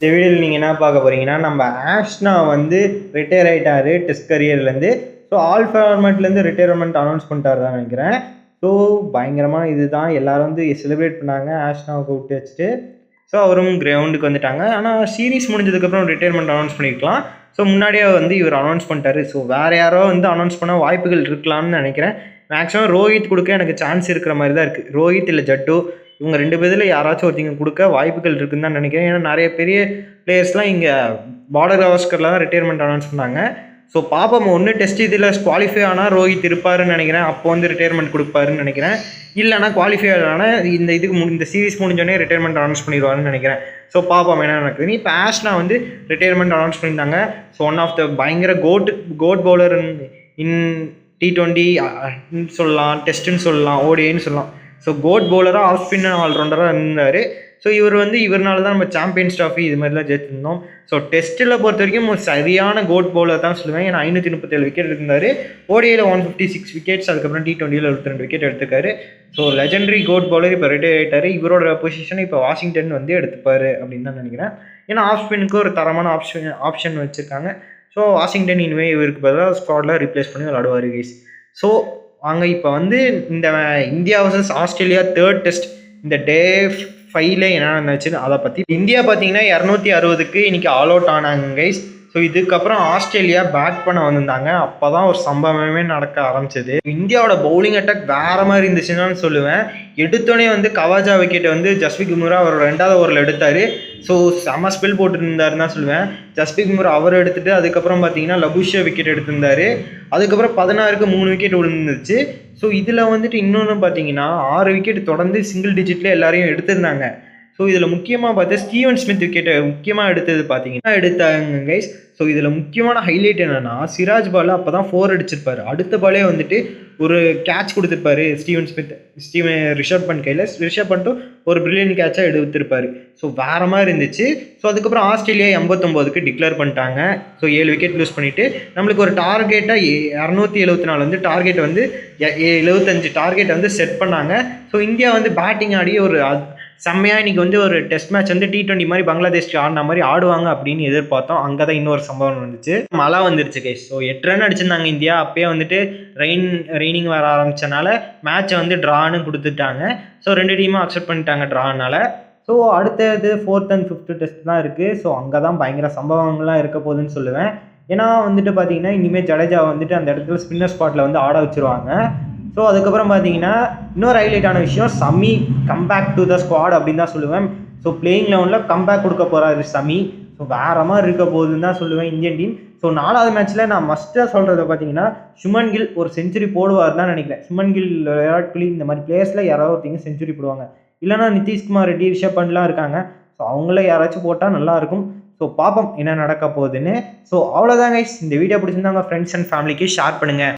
இந்த வீடியோவில் நீங்கள் என்ன பார்க்க போகிறீங்கன்னா, நம்ம ஆஷ்னா வந்து ரிட்டையர் ஆகிட்டாரு டெஸ்ட் கரியர்லேருந்து. ஸோ ஆல் ஃபார்மேட்லேருந்து ரிட்டையர்மெண்ட் அனௌன்ஸ் பண்ணிட்டாரு தான் நினைக்கிறேன். ஸோ பயங்கரமான இதுதான் எல்லாரும் வந்து செலிப்ரேட் பண்ணாங்க ஆஷ்னாவை கூப்பிட்டு வச்சுட்டு. ஸோ அவரும் கிரவுண்டுக்கு வந்துட்டாங்க. ஆனால் சீரீஸ் முடிஞ்சதுக்கப்புறம் ரிட்டையர்மெண்ட் அனௌன்ஸ் பண்ணியிருக்கலாம். ஸோ முன்னாடியே வந்து இவர் அனௌன்ஸ் பண்ணிட்டாரு. ஸோ வேறு யாரோ வந்து அனௌன்ஸ் பண்ண வாய்ப்புகள் இருக்கலாம்னு நினைக்கிறேன். மேக்ஸிமம் ரோஹித் கொடுக்க எனக்கு சான்ஸ் இருக்கிற மாதிரி தான் இருக்குது. ரோஹித் இல்லை ஜட்டு இவங்க 2 பேரில் யாராச்சும் ஒருத்தங்க கொடுக்க வாய்ப்புகள் இருக்குன்னு தான் நினைக்கிறேன். ஏன்னா நிறைய பெரிய பிளேயர்ஸ்லாம் இங்கே பார்டர் கவாஸ்கரில் தான் ரிட்டையர்மெண்ட் அனௌன்ஸ் பண்ணாங்க. ஸோ பாப்போம், ஒன்று டெஸ்ட் இதில் குவாலிஃபை ஆனால் ரோஹித் இருப்பாருன்னு நினைக்கிறேன். அப்போ வந்து ரிட்டையர்மெண்ட் கொடுப்பாருன்னு நினைக்கிறேன். இல்லைனா குவாலிஃபை ஆனால் இந்த சீரிஸ் முடிஞ்சோடனே ரிட்டையர்மெண்ட் அனௌன்ஸ் பண்ணிடுவாருன்னு நினைக்கிறேன். ஸோ பாப்போம் என்ன நடக்குதுன்னு. இப்போ ஆஷ்னா வந்து ரிட்டையர்மெண்ட் அனௌன்ஸ் பண்ணியிருந்தாங்க. ஸோ ஒன் ஆஃப் த பயங்கர கோட் பவுலர் இன் T20 சொல்லலாம், டெஸ்ட்டுன்னு சொல்லலாம், ஓடிஐன்னு சொல்லலாம். ஸோ கோட் பவுலராக ஆஃப் ஸ்பின் ஆல்ரவுண்டராக இருந்தார். ஸோ இவர்னால தான் நம்ம சாம்பியன்ஸ் ட்ராஃபி இது மாதிரிலாம் ஜெயிச்சிருந்தோம். ஸோ டெஸ்ட்டில் பொறுத்த வரைக்கும் ஒரு சரியான கோட் பவுலர் தான் சொல்லுவேன். ஏன்னா 537 விக்கெட் இருந்தார். ஓடிஐயில் 156 விக்கெட்ஸ், அதுக்கப்புறம் T20யில் 22 விக்கெட் எடுத்துக்காரு. ஸோ லெஜெண்டரி கோட் பவுலர் இப்போ ரிட்டையர் ஆகிட்டார். இவரோட பொசிஷனை இப்போ வாஷிங்டன் வந்து எடுத்துப்பார் அப்படின்னு தான் நினைக்கிறேன். ஏன்னா ஆஃப் ஸ்பின்னுக்கு ஒரு தரமான ஆப்ஷன் வச்சுருக்காங்க. ஸோ வாஷிங்டன் இனிமேல் இவருக்கு பதிலாக ஸ்குவாடில் ரீப்ளேஸ் பண்ணி விளாடுவார் கைஸ். ஸோ அங்கே இப்போ வந்து இந்த India versus Australia 3rd test இந்த டே 5ல் என்ன நடந்துச்சுன்னு அதை பற்றி. இந்தியா பார்த்தீங்கன்னா 260க்கு இன்றைக்கி ஆல் அவுட் ஆனாங்க கைஸ். ஸோ இதுக்கப்புறம் ஆஸ்திரேலியா பேட் பண்ண வந்திருந்தாங்க. அப்போ தான் ஒரு சம்பவமே நடக்க ஆரம்பிச்சது. இந்தியாவோட பவுலிங் அட்டாக் வேறு மாதிரி இருந்துச்சுன்னு சொல்லுவேன். எடுத்தோடனே வந்து கவாஜா விக்கெட்டை வந்து ஜஸ்பிரித் பும்ரா அவர் 2வது ஓவரில் எடுத்தார். ஸோ செம ஸ்பெல் போட்டுருந்தாருன்னு தான் சொல்லுவேன். ஜஸ்பிரித் பும்ரா அவர் எடுத்துகிட்டு அதுக்கப்புறம் பார்த்தீங்கன்னா லபுஷா விக்கெட் எடுத்திருந்தார். அதுக்கப்புறம் 16க்கு 3 விக்கெட் விழுந்துருச்சு. ஸோ இதில் வந்துட்டு இன்னொன்று பார்த்தீங்கன்னா 6 விக்கெட் தொடர்ந்து சிங்கிள் டிஜிட்டில் எல்லாரையும் எடுத்திருந்தாங்க. ஸோ இதில் முக்கியமாக பார்த்தா ஸ்டீவன் ஸ்மித் விக்கெட்டை முக்கியமாக எடுத்தது பார்த்தீங்கன்னா எடுத்தாங்க கைஸ். ஸோ இதில் முக்கியமான ஹைலைட் என்னென்னா சிராஜ் பால் அப்போ தான் 4 அடிச்சிருப்பார். அடுத்த பாலே வந்துட்டு ஒரு கேட்ச் கொடுத்துருப்பாரு ரிஷப் பண்ட் கையில். ரிஷப் பண்ணிட்டு ஒரு பிரில்லியன்ட் கேட்சாக எடுத்திருப்பார். ஸோ வேறு மாதிரி இருந்துச்சு. ஸோ அதுக்கப்புறம் ஆஸ்திரேலியா 89க்கு டிக்ளேர் பண்ணிட்டாங்க. ஸோ 7 விக்கெட் லூஸ் பண்ணிவிட்டு நம்மளுக்கு ஒரு டார்கெட்டாக 274 வந்து டார்கெட் வந்து 75 டார்கெட் வந்து செட் பண்ணாங்க. ஸோ இந்தியா வந்து பேட்டிங் ஆடி ஒரு செம்மையாக இன்றைக்கி வந்து ஒரு டெஸ்ட் மேட்ச் வந்து T20 மாதிரி பங்களாதேஷ்க்கு ஆடின மாதிரி ஆடுவாங்க அப்படின்னு எதிர்பார்த்தோம். அங்கே தான் இன்னொரு சம்பவம் வந்துச்சு. மழை வந்துருச்சு கைஸ். ஸோ 8 ரன் அடிச்சிருந்தாங்க இந்தியா. அப்பயே வந்துட்டு ரெய்னிங் வர ஆரம்பித்தனால மேட்சை வந்து ட்ரான்னு கொடுத்துட்டாங்க. ஸோ 2 டீமும் அக்செப்ட் பண்ணிட்டாங்க ட்ரானால். ஸோ அடுத்தது 4th and 5th டெஸ்ட் தான் இருக்குது. ஸோ அங்கே தான் பயங்கர சம்பவங்கள்லாம் இருக்க போகுதுன்னு சொல்லுவேன். ஏன்னா வந்துட்டு பார்த்தீங்கன்னா இனிமேல் ஜடேஜா வந்துட்டு அந்த இடத்துல ஸ்பின்னர் ஸ்பாட்டில் வந்து ஆட வச்சுருவாங்க. ஸோ அதுக்கப்புறம் பார்த்தீங்கன்னா இன்னொரு ஹைலைட்டான விஷயம், Shami comeback to the squad அப்படின்னு தான் சொல்லுவேன். ஸோ பிளேயிங் லெவனில் கம்பேக் கொடுக்க போகிறாரு சமி. ஸோ வேறு மாதிரி இருக்க போகுதுன்னு தான் சொல்லுவேன் இந்தியன் டீம். ஸோ 4வது மேட்ச்சில் நான் மஸ்ட்டாக சொல்கிறத பார்த்தீங்கன்னா சுமன் கில் ஒரு செஞ்சுரி போடுவார் தான் நினைக்கிறேன். சுமன் கில், விராட் கோலி இந்த மாதிரி பிளேயர்ஸில் யாராவது ஒருத்தங்க செஞ்சுரி போடுவாங்க. இல்லைனா நிதிஷ்குமார் ரெட்டி, ரிஷப் பண்ட்லாம் இருக்காங்க. ஸோ அவங்கள யாராச்சும் போட்டால் நல்லாயிருக்கும். ஸோ பார்ப்போம் என்ன நடக்க போகுதுன்னு. ஸோ அவ்வளோதான் கைஸ். இந்த வீடியோ பிடிச்சிருந்தாங்க ஃப்ரெண்ட்ஸ் அண்ட் ஃபேமிலிக்கு ஷேர் பண்ணுங்கள்.